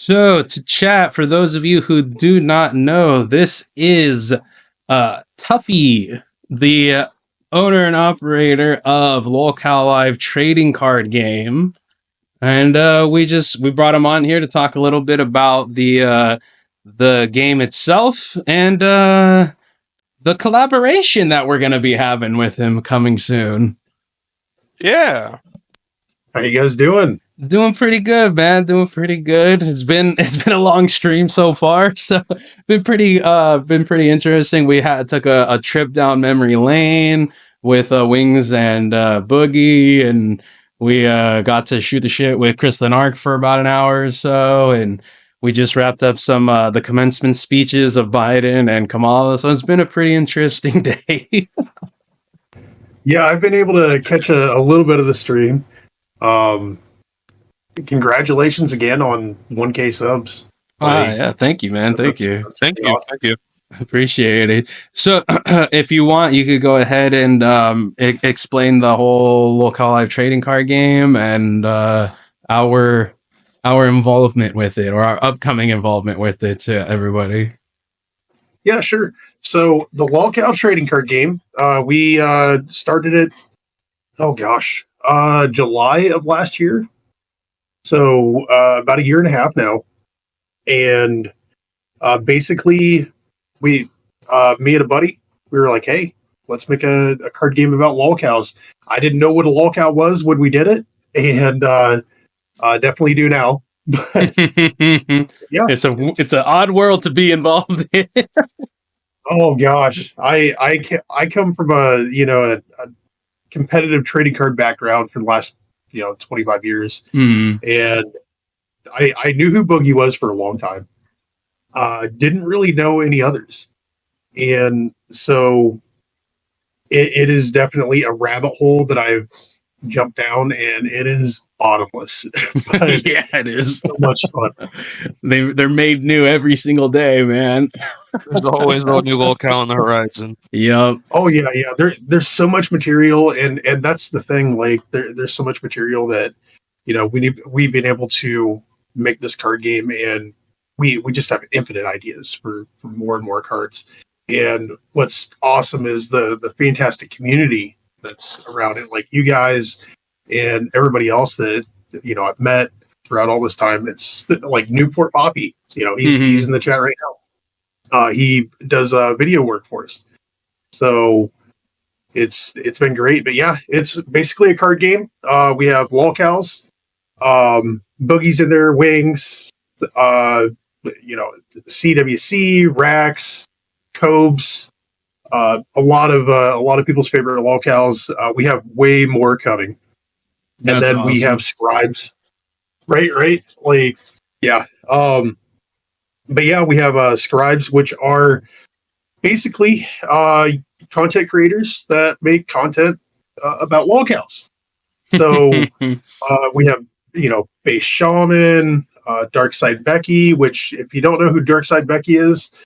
So, to chat, for those of you who do not know, this is Tuffy, the owner and operator of LolCow Trading Card Game. And we brought him on here to talk a little bit about the game itself and the collaboration that we're going to be having with him coming soon. Yeah. How you guys doing? Doing pretty good, man. Doing pretty good. It's been a long stream so far, so been pretty interesting. We took a trip down memory lane with Wings and Boogie, and we got to shoot the shit with Chris Lenark for about an hour or so, and we just wrapped up some the commencement speeches of Biden and Kamala. So it's been a pretty interesting day. Yeah, I've been able to catch a little bit of the stream. Congratulations again on 1K subs. Yeah, thank you, man. Thank you. Thank you. Awesome. Thank you. Appreciate it. So, if you want, you could go ahead and explain the whole LolCow Trading Card Game and our involvement with it, or our upcoming involvement with it, to everybody. Yeah, sure. So the LolCow Trading Card Game, we started it. Oh gosh, July of last year. So about a year and a half now, and basically, me and a buddy, we were like, "Hey, let's make a card game about LolCows." I didn't know what a LolCow was when we did it, and definitely do now. But yeah, it's an odd world to be involved in. Oh gosh, I come from a competitive trading card background for the last 25 years, and I knew who Boogie was for a long time. Didn't really know any others, and so it is definitely a rabbit hole that I've jumped down, and it is bottomless. But yeah, it is so much fun. They're made new every single day, man. There's always a new LolCow on the horizon. Yep. Oh yeah. There's so much material, and that's the thing. Like there's so much material that we've been able to make this card game, and we just have infinite ideas for more and more cards. And what's awesome is the fantastic community that's around it, like you guys and everybody else that I've met throughout all this time. It's like Newport Poppy. He's in the chat right now. He does video work for us, so it's been great. But yeah, it's basically a card game. We have LolCows, Boogie's in there, Wings, CWC, Rax, Cobes, a lot of people's favorite LolCows. We have way more coming, and then awesome. We have scribes. Right, like yeah. But yeah, we have scribes, which are basically content creators that make content about LolCows. So we have Base Shaman, Darkside Becky, which if you don't know who Darkside Becky is,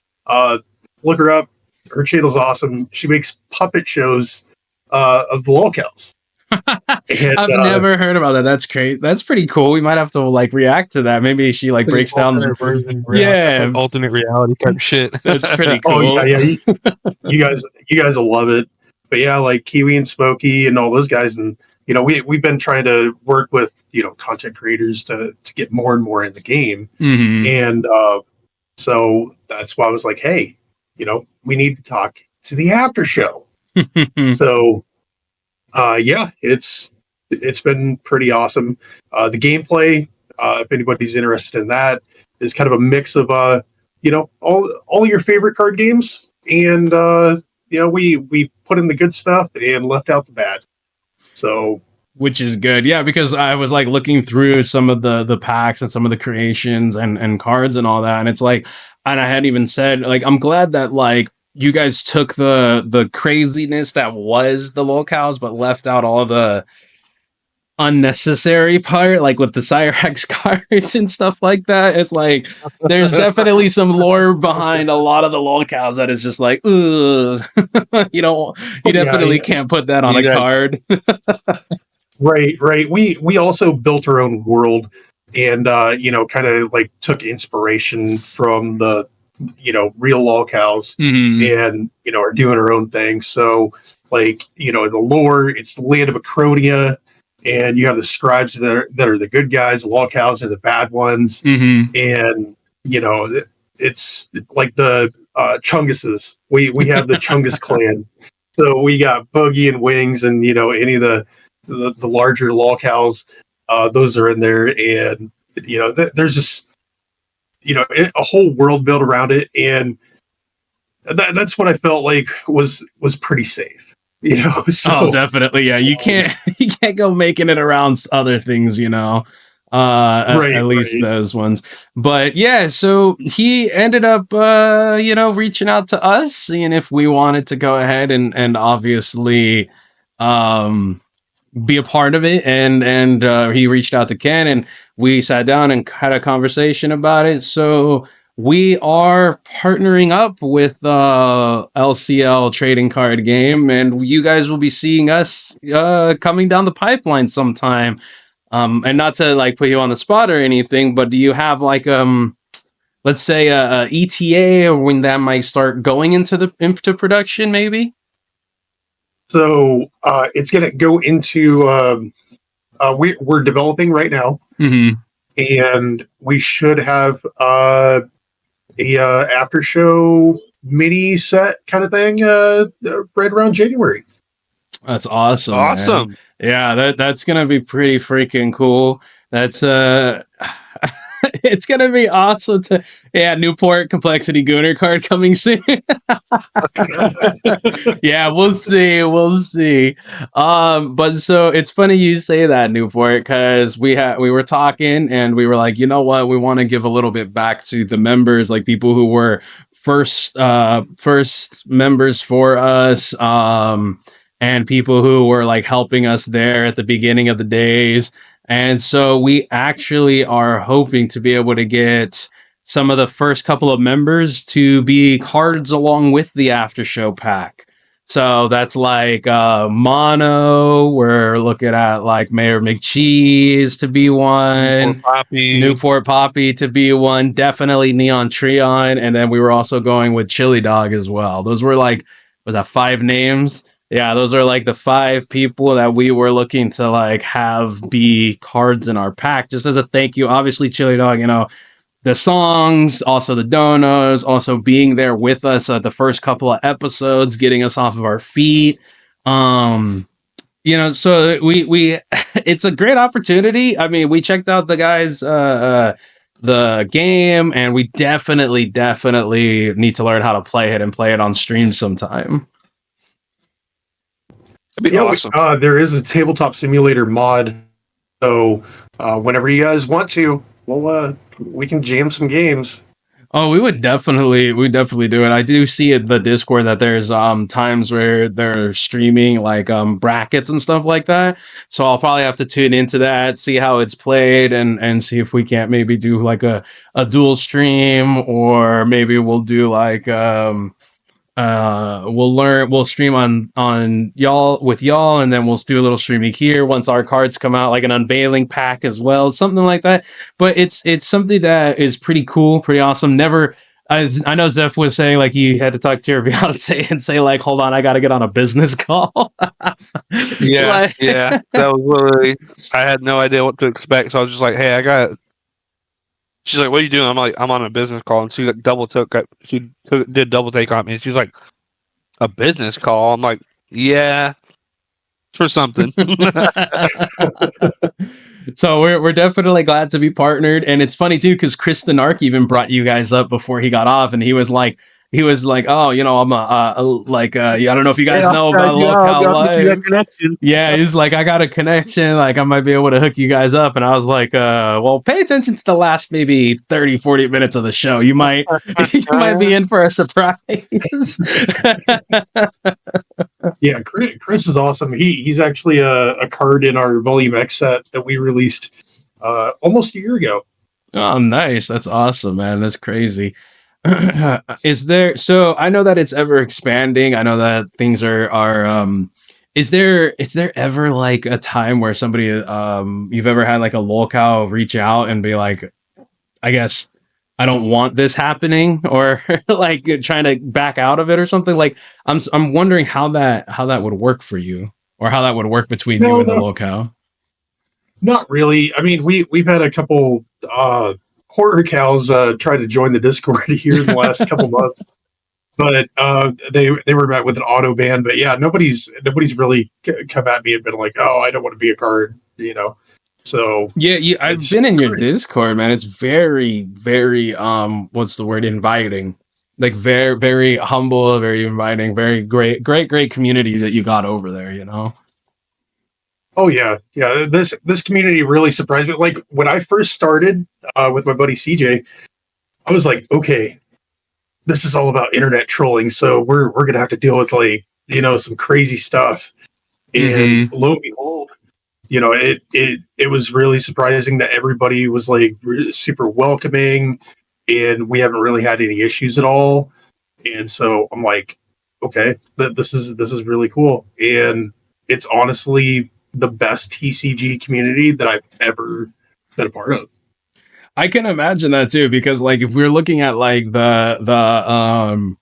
look her up. Her channel's awesome. She makes puppet shows of the LolCows. I've never heard about that. That's great. That's pretty cool. We might have to react to that. Maybe she breaks down the version. Yeah, alternate reality type shit. That's pretty cool. Oh yeah. You guys will love it. But yeah, like Kiwi and Smokey and all those guys, and we've been trying to work with content creators to get more and more in the game, and so that's why I was like, hey, we need to talk to the AfterShow. So. Yeah, it's been pretty awesome. The gameplay, if anybody's interested in that, is kind of a mix of all your favorite card games, and we put in the good stuff and left out the bad. So, which is good, yeah, because I was looking through some of the packs and some of the creations and cards and all that, and it's and I had even said I'm glad that you guys took the craziness that was the LolCows, but left out all the unnecessary part, with the Cyrax cards and stuff like that. It's there's definitely some lore behind a lot of the LolCows that is just ugh. You definitely can't put that on a card. Right. We also built our own world and kind of like took inspiration from the real LolCows, and are doing our own thing. So like the lore, it's the land of Acronia, and you have the scribes that are the good guys, the LolCows are the bad ones, and it's like the Chunguses. We have the Chungus clan. So we got Boogie and Wings, and any of the larger LolCows, those are in there, and there's just a whole world built around it, and that's what I felt like was pretty safe. So, oh, definitely, yeah. You can't go making it around other things, at least those ones. But yeah, so he ended up reaching out to us, seeing if we wanted to go ahead and obviously be a part of it, and he reached out to Ken, and we sat down and had a conversation about it. So we are partnering up with LCL Trading Card Game, and you guys will be seeing us coming down the pipeline sometime. And not to like put you on the spot or anything, but do you have like let's say a ETA, or when that might start going into production, maybe? So it's going to go into we're developing right now, and we should have a AfterShow mini set kind of thing right around January. That's awesome. Awesome. Man. Yeah, that's gonna be pretty freaking cool. That's it's gonna be awesome to Newport Complexity Gooner card coming soon. Yeah, we'll see. But so it's funny you say that, Newport, because we were talking and we were like, you know what, we want to give a little bit back to the members, like people who were first members for us, and people who were like helping us there at the beginning of the days. And so we actually are hoping to be able to get some of the first couple of members to be cards along with the AfterShow pack. So that's like Mono. We're looking at like Mayor McCheese to be one. Newport Poppy to be one. Definitely Neon Treon. And then we were also going with Chili Dog as well. Those were like, was that 5 names? Yeah, those are like the 5 people that we were looking to like have be cards in our pack, just as a thank you. Obviously, Chili Dog, the songs, also the donos, also being there with us at the first couple of episodes, getting us off of our feet. So we it's a great opportunity. I mean, we checked out the guys the game, and we definitely need to learn how to play it and play it on stream sometime. Awesome. There is a tabletop simulator mod, so whenever you guys want to, we can jam some games. Oh, we definitely do it. I do see at the Discord that there's times where they're streaming like brackets and stuff like that. So I'll probably have to tune into that, see how it's played, and see if we can't maybe do like a dual stream, or maybe we'll do like we'll stream on y'all with y'all, and then we'll do a little streaming here once our cards come out, like an unveiling pack as well, something like that. But it's something that is pretty cool, pretty awesome. I know Zeph was saying like he had to talk to your fiance and say like, hold on, I gotta get on a business call. Yeah, that was literally, I had no idea what to expect, so I was just like, hey, she's like, what are you doing? I'm like, I'm on a business call. And she like did double take on me. And she was like, a business call? I'm like, yeah, for something. So we're definitely glad to be partnered. And it's funny too, because Chris the Narc even brought you guys up before he got off, and he was like, oh, I'm I don't know if you guys know about LolCow Live. Yeah, he's like, I got a connection, like I might be able to hook you guys up. And I was like, well, pay attention to the last maybe 30-40 minutes of the show. You might be in for a surprise. Yeah, Chris is awesome. He's actually a card in our Volume X set that we released almost a year ago. Oh, nice. That's awesome, man. That's crazy. So I know that it's ever expanding. I know that things are Is there ever like a time where somebody you've ever had like a LolCow reach out and be like, I guess I don't want this happening, or like trying to back out of it or something? Like I'm wondering how that would work for you, or how that would work between you and the LolCow. Not really. I mean, we've had a couple horror cows try to join the Discord here in the last couple months, but they were met with an auto ban. But yeah, nobody's really come at me and been like, "Oh, I don't want to be a card," you know. So yeah, I've been in your Discord, man. It's very, very what's the word? Inviting. Like very, very humble, very inviting, very great community that you got over there, you know. Oh yeah. This community really surprised me. Like when I first started with my buddy CJ, I was like, okay, this is all about internet trolling, so we're gonna have to deal with like, you know, some crazy stuff. And lo and behold, you know, it was really surprising that everybody was like super welcoming, and we haven't really had any issues at all. And so I'm like, okay, this is really cool, and it's honestly the best TCG community that I've ever been a part of. I can imagine that too, because like if we're looking at like the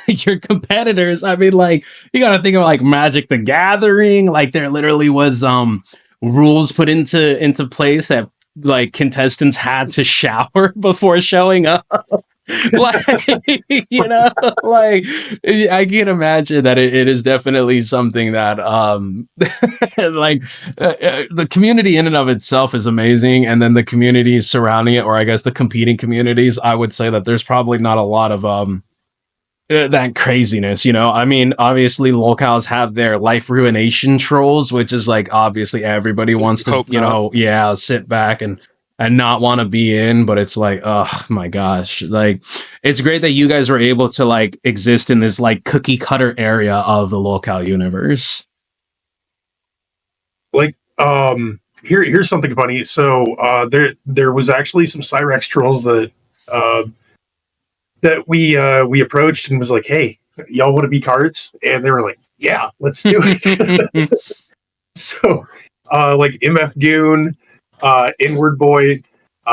your competitors, I mean, like you got to think of like Magic the Gathering. Like there literally was rules put into place that like contestants had to shower before showing up. Like, you know, like I can imagine that it is definitely something that like the community in and of itself is amazing, and then the communities surrounding it, or I guess the competing communities, I would say that there's probably not a lot of that craziness, you know. I mean, obviously LolCows have their life ruination trolls, which is like obviously everybody wants to, you know, yeah, sit back and not want to be in, but it's like, oh my gosh, like it's great that you guys were able to like exist in this like cookie cutter area of the LolCow universe. Like here's something funny. So there was actually some Cyrex trolls that we approached and was like, hey, y'all want to be cards? And they were like, yeah, let's do it. So like MF Goon, Inward Boy,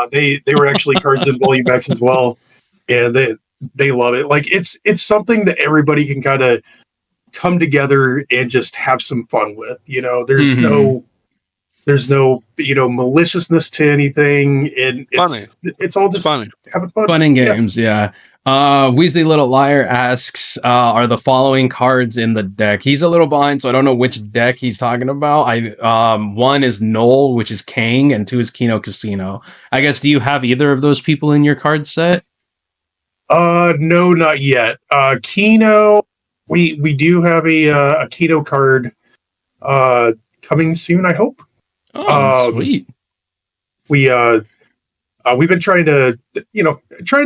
they were actually cards in Volume X as well, and they love it. Like it's something that everybody can kind of come together and just have some fun with. You know, there's no you know maliciousness to anything, and it's all just funny, having fun. Fun and games, yeah. Weasley Little Liar asks, are the following cards in the deck? He's a little behind, so I don't know which deck he's talking about. One is Null, which is Kang, and two is Kino Casino. I guess, do you have either of those people in your card set? No, not yet. Kino, we do have a Kino card coming soon, I hope. Oh, sweet. We've been trying to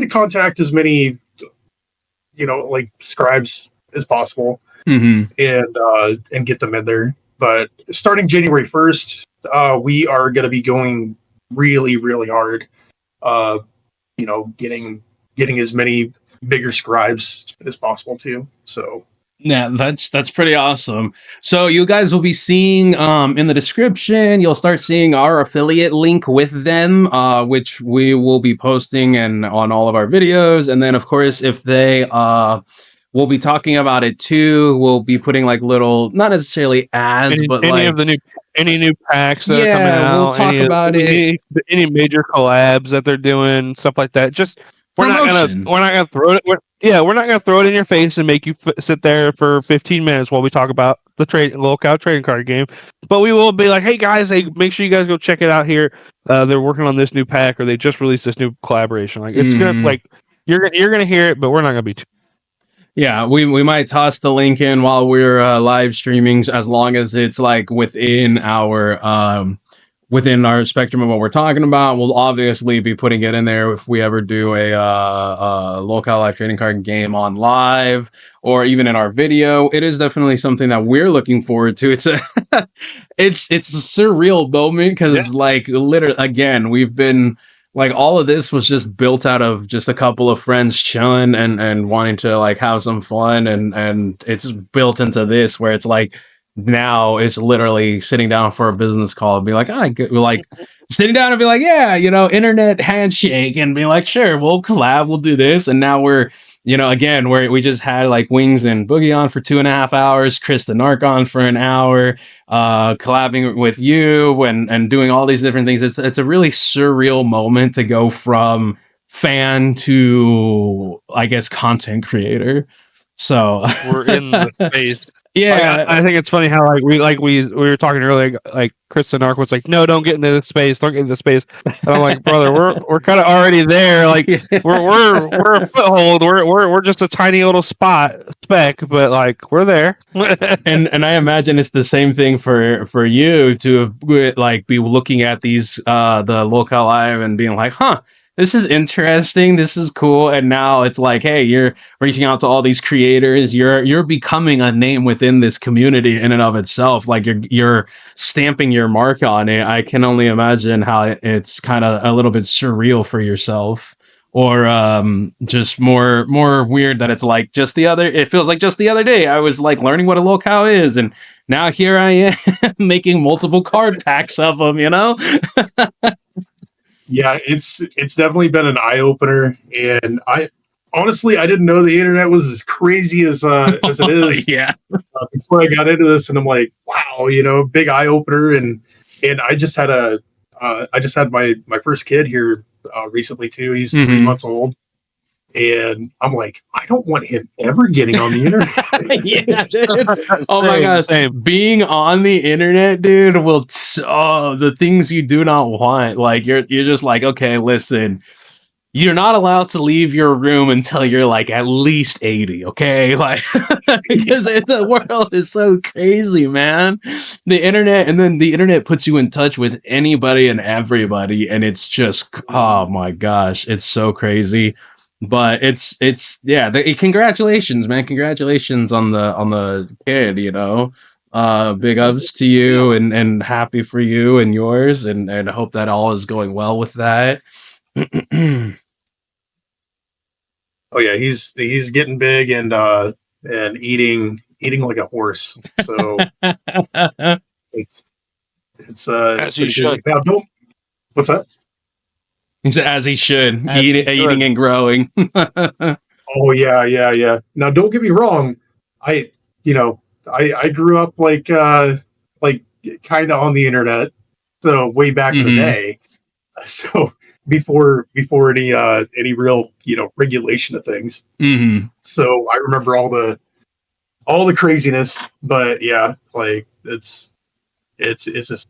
contact as many, you know, like scribes as possible, and get them in there. But starting January 1st, we are going to be going really, really hard. You know, getting as many bigger scribes as possible too. So. Yeah, that's pretty awesome. So you guys will be seeing in the description, you'll start seeing our affiliate link with them, which we will be posting and on all of our videos. And then of course, if they we'll be talking about it too. We'll be putting like little, not necessarily ads, but any like of the new packs that are coming out. We'll talk about it. Any major collabs that they're doing, stuff like that. Just we're not gonna throw it. We're not gonna throw it in your face and make you sit there for 15 minutes while we talk about the LolCow trading card game. But we will be like, hey guys, make sure you guys go check it out here. They're working on this new pack, or they just released this new collaboration. Like it's gonna like you're gonna hear it, but we're not gonna be too. Yeah, we might toss the link in while we're live streaming, as long as it's like within our spectrum of what we're talking about. We'll obviously be putting it in there if we ever do a LolCow live trading card game on live, or even in our video. It is definitely something that we're looking forward to. It's a it's a surreal moment, because like literally, again, we've been like, all of this was just built out of just a couple of friends chilling and wanting to like have some fun, and it's built into this where it's like now it's literally sitting down for a business call and be like, like sitting down and be like, yeah, internet handshake and be like, sure, we'll collab, we'll do this. And now we're, again, we just had like Wings and Boogie on for 2.5 hours, Chris the Narc on for an hour, collabing with you and doing all these different things. It's a really surreal moment to go from fan to, I guess, content creator. So we're in the space. Yeah, I think it's funny how we were talking earlier. Like Chris and Narc was like, "No, don't get into this space. Don't get into the space." And I'm like, "Brother, we're kind of already there. Like we're a foothold. We're just a tiny little speck, but like we're there." and I imagine it's the same thing for you to like be looking at these the local live and being like, "Huh, this is interesting. This is cool." And now it's like, hey, you're reaching out to all these creators. You're becoming a name within this community in and of itself. Like you're stamping your mark on it. I can only imagine how it's kind of a little bit surreal for yourself, or just more weird that it's like it feels like just the other day I was like learning what a LolCow is, and now here I am making multiple card packs of them. Yeah, it's definitely been an eye opener, and I honestly I didn't know the internet was as crazy as it is. Yeah. Before I got into this, and I'm like, wow, big eye opener, and I just had my first kid here recently too. He's 3 months old, and I'm like, I don't want him ever getting on the internet. Yeah, dude. Oh my gosh. Being on the internet, dude, will the things you do not want. Like you're just like, okay, listen, you're not allowed to leave your room until you're like at least 80, okay? Like because the world is so crazy, man. The internet puts you in touch with anybody and everybody, and it's just, oh my gosh, it's so crazy. But it's congratulations, man. Congratulations on the kid, big ups to you, and happy for you and yours, and I hope that all is going well with that. Oh yeah, he's getting big and eating like a horse. So it's as you should. Now don't. What's that? He said, as he should, eating and growing. Oh yeah. Now don't get me wrong. I grew up like kind of on the internet, so way back in the day. So before any real regulation of things. So I remember all the craziness, but yeah, like it's just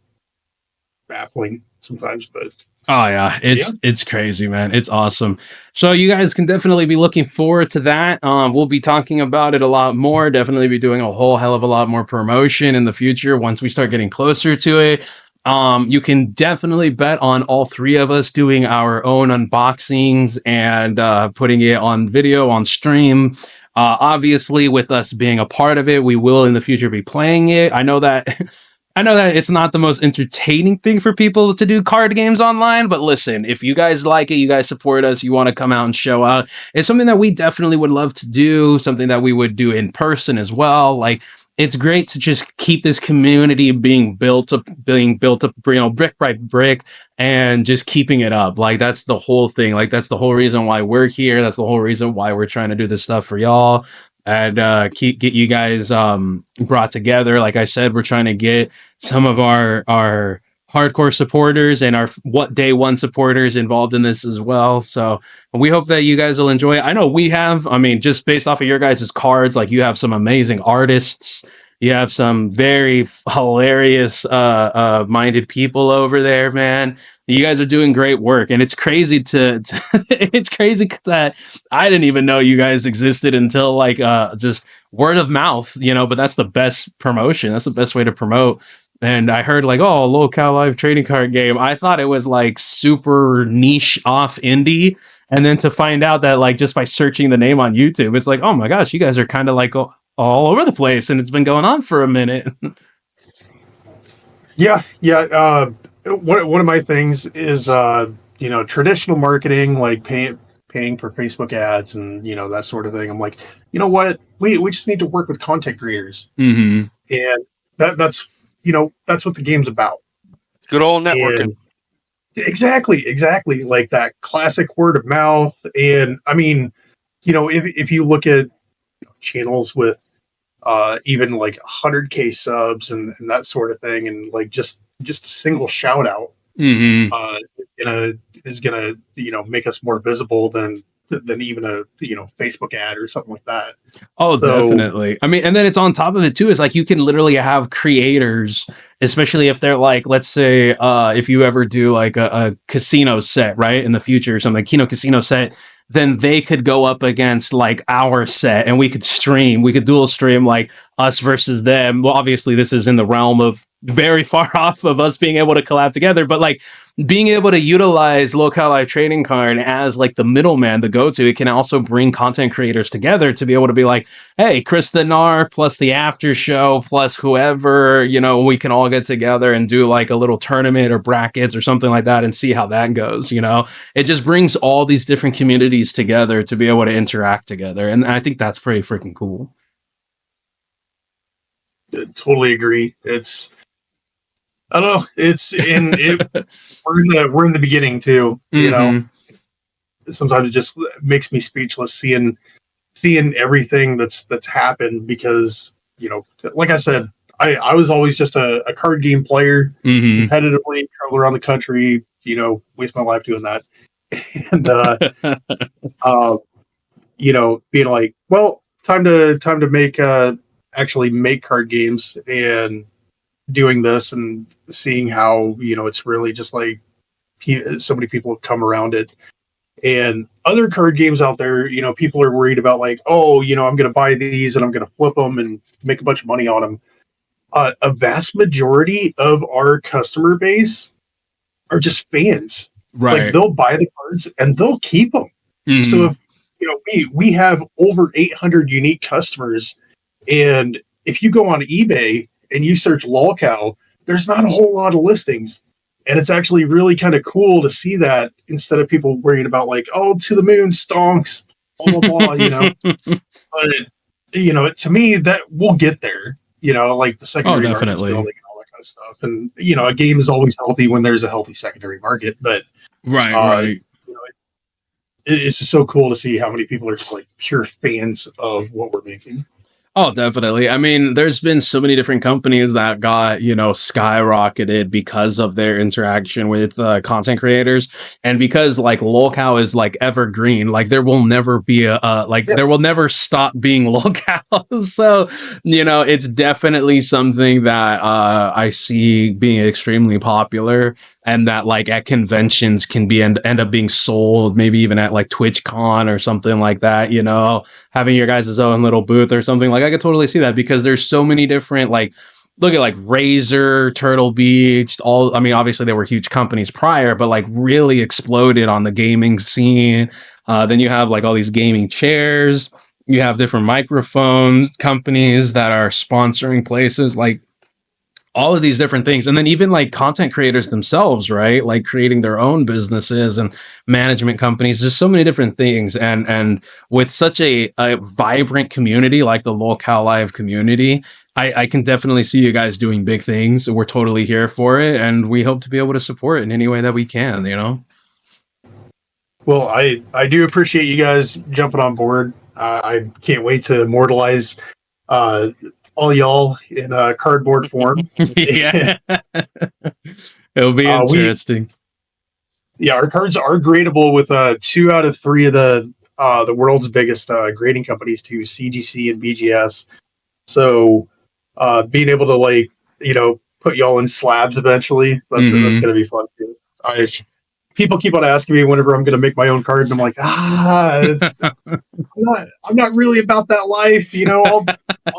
baffling sometimes, but oh yeah, it's crazy, man. It's awesome. So you guys can definitely be looking forward to that. We'll be talking about it a lot more. Definitely be doing a whole hell of a lot more promotion in the future once we start getting closer to it. You can definitely bet on all three of us doing our own unboxings and putting it on video on stream. Obviously, with us being a part of it, we will in the future be playing it. I know that it's not the most entertaining thing for people to do card games online, but listen, if you guys like it, you guys support us, you want to come out and show out, it's something that we definitely would love to do, something that we would do in person as well. Like, it's great to just keep this community being built up, brick by brick, and just keeping it up. Like, that's the whole thing. Like, that's the whole reason why we're here. That's the whole reason why we're trying to do this stuff for y'all, and get you guys brought together. Like I said, we're trying to get some of our hardcore supporters and our what day one supporters involved in this as well. So we hope that you guys will enjoy it. I know we have. I mean, just based off of your guys' cards, like, you have some amazing artists. You have some very hilarious minded people over there, man. You guys are doing great work, and it's crazy it's crazy that I didn't even know you guys existed until like just word of mouth, but that's the best promotion. That's the best way to promote. And I heard like, oh, LolCow live trading card game. I thought it was like super niche off indie. And then to find out that, like, just by searching the name on YouTube, it's like, oh my gosh, you guys are kind of like all over the place, and it's been going on for a minute. Yeah. One of my things is traditional marketing, like paying for Facebook ads and that sort of thing. I'm like, you know what? We just need to work with content creators. Mm-hmm. And that's that's what the game's about. Good old networking. And exactly, like that classic word of mouth. And I mean, if you look at channels with even like 100K subs and that sort of thing, and like just a single shout out is gonna make us more visible than even a Facebook ad or something like that. Oh, so, definitely. I mean, and then it's on top of it too. Is like you can literally have creators, especially if they're like, let's say, if you ever do like a casino set, right, in the future or something, casino set, then they could go up against like our set, and we could dual stream like us versus them. Well, obviously, this is in the realm of very far off of us being able to collab together, but like being able to utilize Local Live Trading Card as like the middleman, the go-to, it can also bring content creators together to be able to be like, hey, Chris the Nar plus the AfterShow plus whoever, we can all get together and do like a little tournament or brackets or something like that and see how that goes. It just brings all these different communities together to be able to interact together. And I think that's pretty freaking cool. I totally agree. I don't know. We're in the beginning too. Sometimes it just makes me speechless seeing everything that's happened, because like I said, I was always just a card game player, competitively travel around the country, waste my life doing that, and being like, well, time to make actually make card games, and doing this and seeing how it's really just like so many people have come around it. And other card games out there, people are worried about like, oh, I'm going to buy these and I'm going to flip them and make a bunch of money on them. A vast majority of our customer base are just fans. Right. Like they'll buy the cards and they'll keep them. So if we have over 800 unique customers, and if you go on eBay and you search LolCow, there's not a whole lot of listings. And it's actually really kind of cool to see that, instead of people worrying about like, oh, to the moon, stonks, blah, blah, blah, But, to me, that we'll get there, like the secondary market's building and all that kind of stuff. And, a game is always healthy when there's a healthy secondary market. But right. It's just so cool to see how many people are just like pure fans of what we're making. Oh, definitely. I mean, there's been so many different companies that got, skyrocketed because of their interaction with content creators. And because like LolCow is like evergreen, like there will never be there will never stop being LolCow. So, it's definitely something that I see being extremely popular, and that like at conventions can be end up being sold, maybe even at like TwitchCon or something like that, having your guys' own little booth or something. Like I could totally see that, because there's so many different, like, look at like Razer, Turtle Beach, obviously they were huge companies prior, but like really exploded on the gaming scene. Then you have like all these gaming chairs, you have different microphone companies that are sponsoring places, like all of these different things. And then even like content creators themselves, right? Like creating their own businesses and management companies. There's so many different things. And with such a vibrant community like the LolCow Live community, I can definitely see you guys doing big things. We're totally here for it, and we hope to be able to support it in any way that we can, Well, I do appreciate you guys jumping on board. I can't wait to immortalize all y'all in a cardboard form. Yeah. It'll be interesting. Our cards are gradable with 2 out of 3 of the world's biggest grading companies, to CGC and BGS. So being able to put y'all in slabs eventually, that's going to be fun too. People keep on asking me whenever I'm going to make my own card, and I'm like, I'm not really about that life, I'll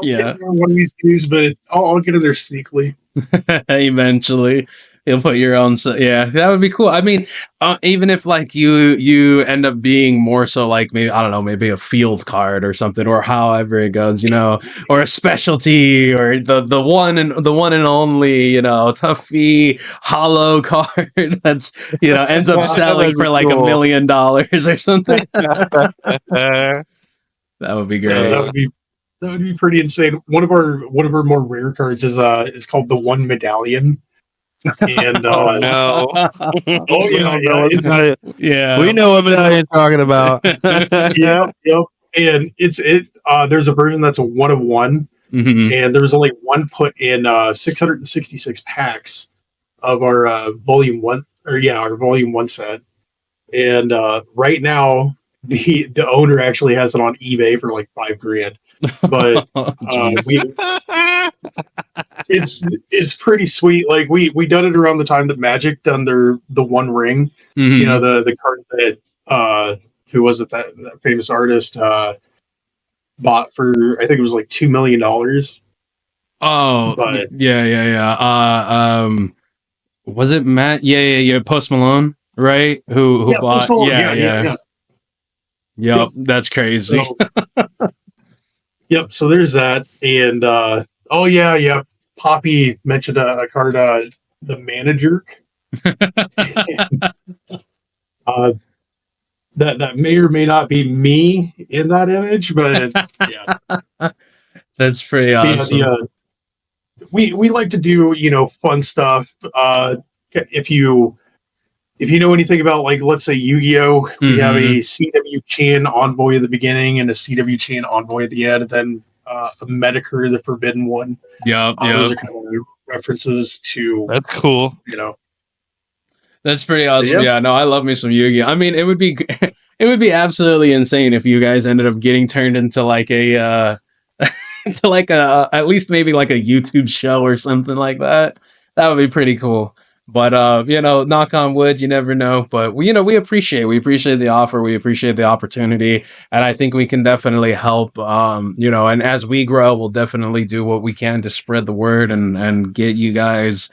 get there one of these days, but I'll get in there sneakily. Eventually, you'll put your own. That would be cool. I mean, even if like you end up being more so like maybe, I don't know, maybe a field card or something, or however it goes, or a specialty, or the one and only, Tuffy hollow card that's ends up selling for like $1 million or something. That would be great. Yeah, That would be pretty insane. One of our more rare cards is called the One Medallion. And oh no! oh yeah, yeah. We know what medallion you're talking about. Yep. And there's a version that's a 1 of 1, Mhm. and there was only one put in 666 packs of our volume 1, our volume 1 set. And right now the owner actually has it on eBay for like $5,000. But it's pretty sweet. Like we done it around the time that Magic done the One Ring. Mhm. You know, the card that who was it, that famous artist bought for, I think it was like $2 million. Oh, But yeah. Was it Matt? Yeah. Post Malone, right? Who yeah, bought? yeah. Yep, that's crazy. So, yep. So there's that, and Poppy mentioned a card, the Manager. That may or may not be me in that image, but yeah, that's pretty awesome. We like to do, fun stuff. If you know anything about, like, let's say Yu-Gi-Oh, we have a CW Chain Envoy at the beginning and a CW Chain Envoy at the end, and then a Medicare, the Forbidden One. Yep. Those are kind of references to. That's cool. That's pretty awesome. Yeah, no, I love me some Yu-Gi-Oh. I mean, it would be absolutely insane if you guys ended up getting turned into like a into like at least maybe like a YouTube show or something like that. That would be pretty cool. But knock on wood, you never know. But we appreciate the offer, we appreciate the opportunity, and I think we can definitely help. And as we grow, we'll definitely do what we can to spread the word and get you guys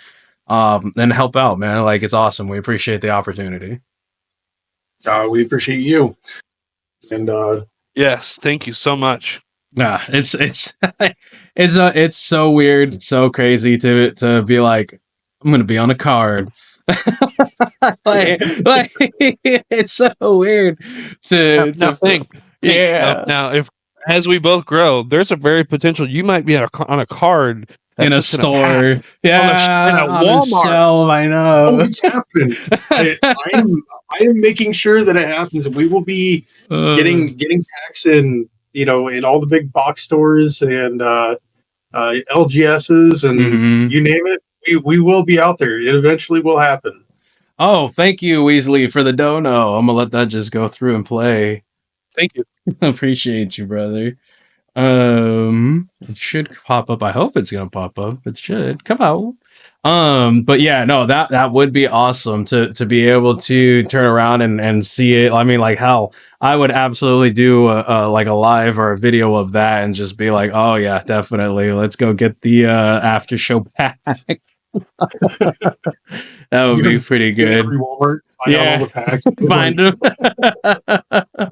and help out, man. Like, it's awesome. We appreciate the opportunity. We appreciate you. And yes, thank you so much. Yeah, it's it's so weird, so crazy to be like, I'm gonna be on a card. like it's so weird to think. Yeah. Now, if as we both grow, there's a very potential you might be on a card in a store, in a Walmart. Shelf, I know. Oh, it's happening. I am making sure that it happens. We will be getting packs in, in all the big box stores and LGSs and you name it. We will be out there. It eventually will happen. Oh, thank you, Weasley, for the dono. I'm gonna let that just go through and play. Thank you. Appreciate you, brother. It should pop up. I hope it's gonna pop up. It should come out. But yeah, no, that would be awesome to be able to turn around and see it. I mean, like, hell, I would absolutely do a live or a video of that and just be like, oh yeah, definitely, let's go get the after show pack. That would be pretty good. Every Walmart, find out all the packs. Find them.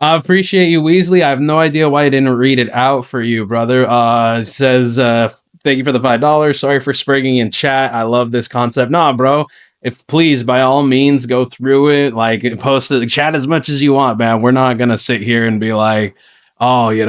I appreciate you, Weasley. I have no idea why I didn't read it out for you, brother. Says, thank you for the $5. Sorry for spragging in chat. I love this concept. Nah, bro. If please, by all means, go through it. Like, post it, chat as much as you want, man. We're not gonna sit here and be like, oh, you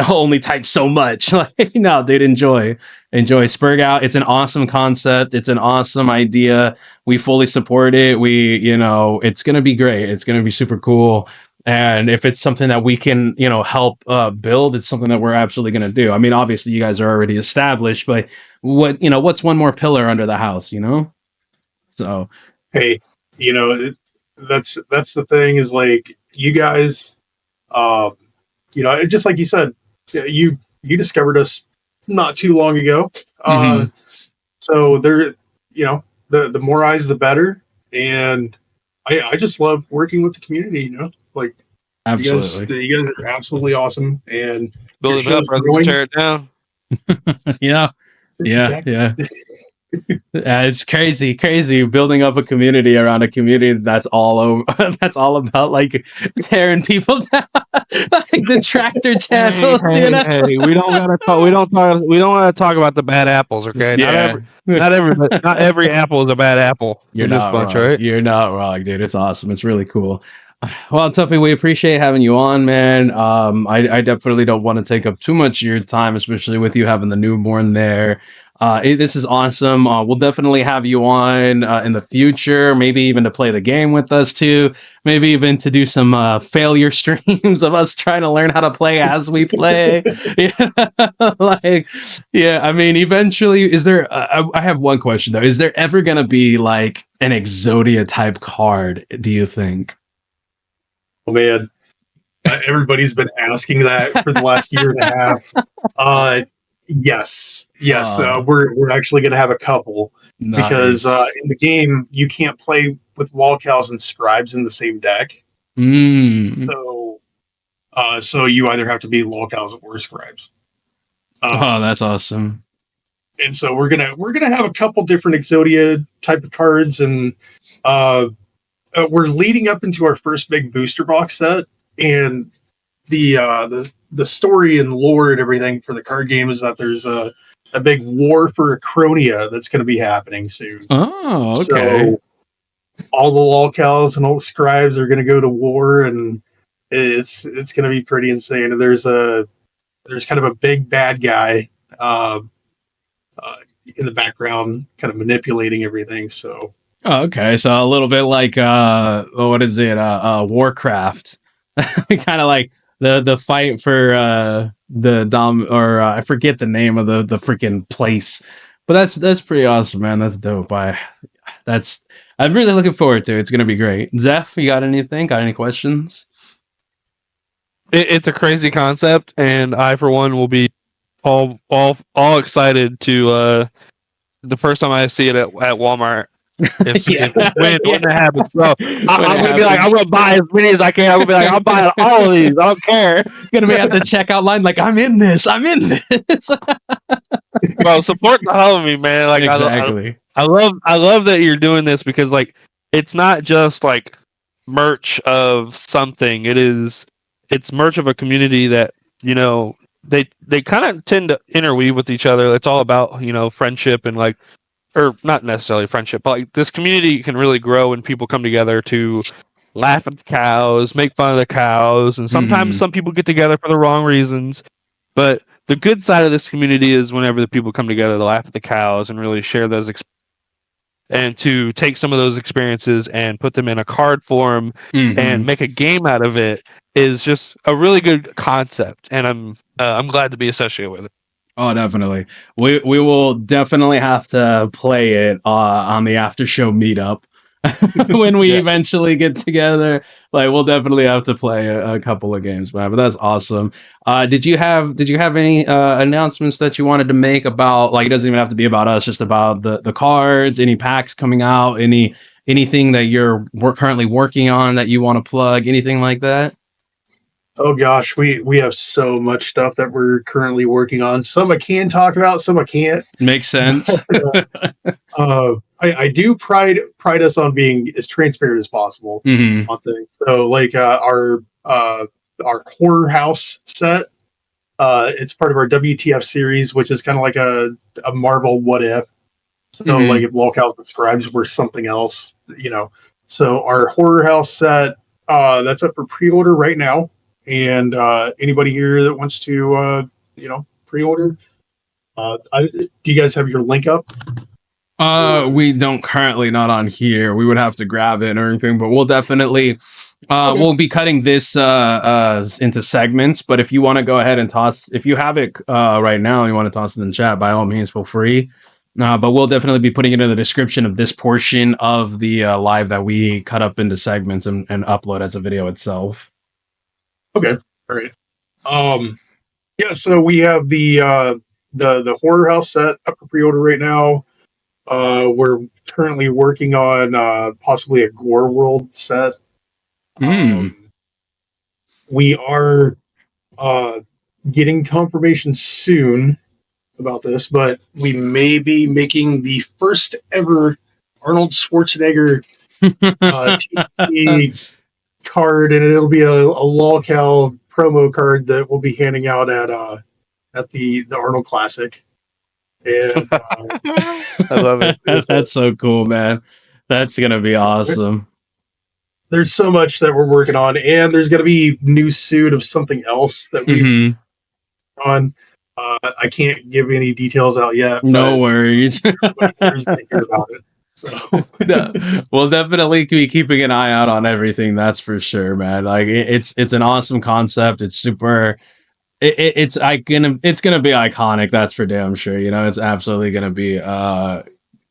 only type so much. Like, no, dude, enjoy Spurg out. It's an awesome concept. It's an awesome idea. We fully support it. It's gonna be great. It's gonna be super cool. And if it's something that we can, help build, it's something that we're absolutely going to do. I mean, obviously, you guys are already established, but what's one more pillar under the house, So, hey, that's the thing is, like, you guys, just like you said, you discovered us not too long ago. So there, the more eyes, the better. And I just love working with the community, Like, absolutely, you guys are absolutely awesome, and build it up, tear it down. yeah. It's crazy building up a community around a community that's all over. That's all about like tearing people down, like the tractor channels. Hey, we don't gotta talk. We don't want to talk about the bad apples. Okay, not every apple is a bad apple. You're in this not bunch, wrong. right? You're not wrong, dude. It's awesome. It's really cool. Well, Tuffy, we appreciate having you on, man. I definitely don't want to take up too much of your time, especially with you having the newborn there. This is awesome. We'll definitely have you on in the future, maybe even to play the game with us too. Maybe even to do some failure streams of us trying to learn how to play as we play. Yeah, like, yeah. I mean, eventually, is there? I have one question though. Is there ever gonna be like an Exodia type card? Do you think? Oh man, everybody's been asking that for the last year and a half. Yes, we're actually going to have a couple because Nice. in the game you can't play with lolcows and scribes in the same deck. Mm. So you either have to be lolcows or scribes. Oh, that's awesome. And so we're gonna have a couple different Exodia type of cards, and we're leading up into our first big booster box set, and the story and lore and everything for the card game is that there's a big war for Acronia that's going to be happening soon. Oh, okay. So all the lolcows and all the scribes are going to go to war, and it's going to be pretty insane. And there's kind of a big bad guy in the background, kind of manipulating everything. So. Oh, okay. So a little bit like what is it? Warcraft. Kind of like the fight for the dom or I forget the name of the freaking place. But that's pretty awesome, man. That's dope. I'm really looking forward to it. It's gonna be great. Zeph, you got anything? Got any questions? It's a crazy concept, and I, for one, will be all excited to the first time I see it at Walmart. When it happens, bro, I'm gonna be like, I'm gonna buy as many as I can. I'm gonna be like, I'm buying all of these. I don't care. Gonna be at the checkout line, like I'm in this. Bro, support the hell of me, man. Like exactly. I love that you're doing this because like it's not just like merch of something. It's merch of a community that, you know, they kind of tend to interweave with each other. It's all about, you know, friendship and like, or not necessarily friendship, but like this community can really grow when people come together to laugh at the cows, make fun of the cows, and sometimes some people get together for the wrong reasons. But the good side of this community is whenever the people come together to laugh at the cows and really share those and to take some of those experiences and put them in a card form and make a game out of it is just a really good concept, and I'm glad to be associated with it. Oh, definitely. We will definitely have to play it on the after show meetup when we eventually get together. Like, we'll definitely have to play a couple of games, man. But that's awesome. Did you have any announcements that you wanted to make about, like, it doesn't even have to be about us, just about the cards, any packs coming out, anything that you're currently working on that you want to plug, anything like that? Oh gosh, we have so much stuff that we're currently working on. Some I can talk about, some I can't. Makes sense. I do pride us on being as transparent as possible on things. So like our horror house set, it's part of our WTF series, which is kind of like a Marvel what if. So like if lolcows and scribes were something else, you know. So our horror house set, that's up for pre-order right now. And anybody here that wants to, pre-order, do you guys have your link up? We don't currently, not on here. We would have to grab it or anything, but we'll definitely, we'll be cutting this into segments. But if you want to go ahead and toss, if you have it right now, and you want to toss it in the chat, by all means, feel free. But we'll definitely be putting it in the description of this portion of the live that we cut up into segments and upload as a video itself. Okay. All right. Yeah, so we have the horror house set up for pre-order right now. We're currently working on possibly a Gore World set. We are getting confirmation soon about this, but we may be making the first ever Arnold Schwarzenegger TCG card, and it'll be a LolCow promo card that we'll be handing out at the Arnold Classic. And I love it. That's so cool, man. That's gonna be awesome. there's so much that we're working on, and there's going to be new suit of something else that we've on. I can't give any details out yet. No worries. Everybody's going to hear about it. So we'll definitely be keeping an eye out on everything. That's for sure, man. Like it's an awesome concept. It's super. It's gonna be iconic. That's for damn sure. You know, it's absolutely gonna be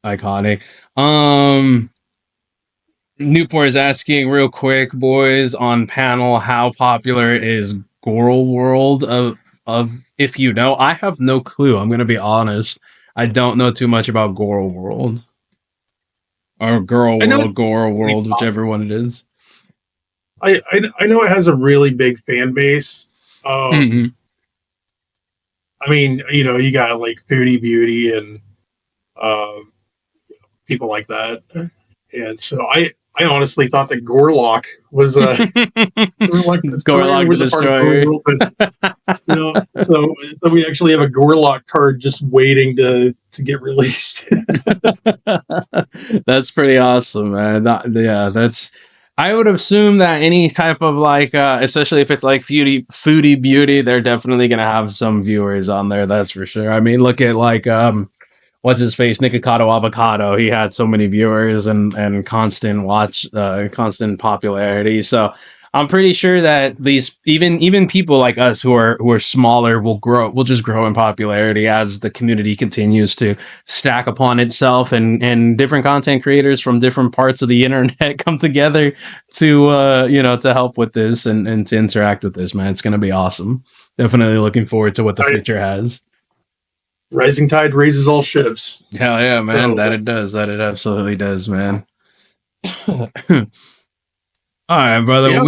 iconic. Newport is asking real quick, boys, on panel, how popular is Goral World of if you know? I have no clue. I'm gonna be honest. I don't know too much about Goral World. Or Girl World, Goral World, whichever one it is. I know it has a really big fan base. I mean, you know, you got like Foodie Beauty and people like that, and so I honestly thought that Gorlock was Gorlock was the a part of Goral World, but, you know, so we actually have a Gorlock card just waiting to get released. That's pretty awesome, man. Yeah, that's. I would assume that any type of like, especially if it's like foodie beauty, they're definitely gonna have some viewers on there. That's for sure. I mean, look at like what's his face, Nikocado Avocado. He had so many viewers and constant constant popularity. So I'm pretty sure that these even people like us who are smaller will just grow in popularity as the community continues to stack upon itself, and different content creators from different parts of the internet come together to to help with this and to interact with this, man. It's gonna be awesome. Definitely looking forward to what the future has. Rising tide raises all ships. Hell yeah, man. So, that it does. That it absolutely does, man. All right, brother. Yeah,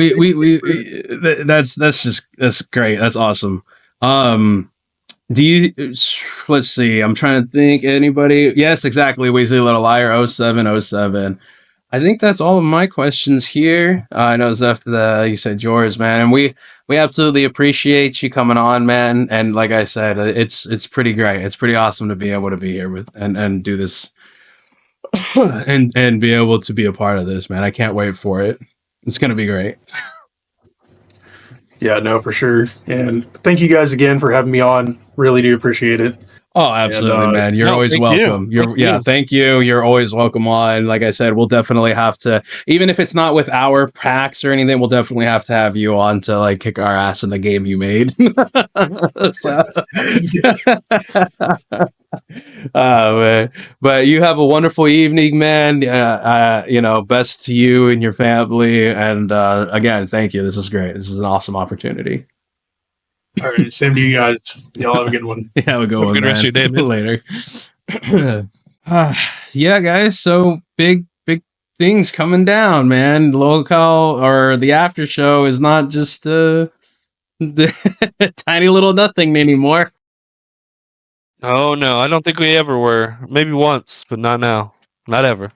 that's great. That's awesome. Do you, let's see. I'm trying to think. Anybody? Yes, exactly. Weasley Little Liar 0707. I think that's all of my questions here. I know Zeph, you said yours, man, and we absolutely appreciate you coming on, man. And like I said, it's pretty great. It's pretty awesome to be able to be here with and do this and be able to be a part of this, man. I can't wait for it. It's gonna be great. Yeah, no, for sure. And thank you guys again for having me on. Really do appreciate it. Oh, absolutely, man. You're always welcome. Thank you. You're always welcome on. Like I said, we'll definitely have to, even if it's not with our packs or anything, we'll definitely have to have you on to like kick our ass in the game you made. Man. But you have a wonderful evening, man. Best to you and your family. And again, thank you. This is great. This is an awesome opportunity. All right, same to you guys. Y'all have a good one. Yeah, we'll go. Good rest of your day, man. Later. Yeah, guys. So big things coming down, man. LolCow or the after show is not just the tiny little nothing anymore. Oh no, I don't think we ever were. Maybe once, but not now. Not ever.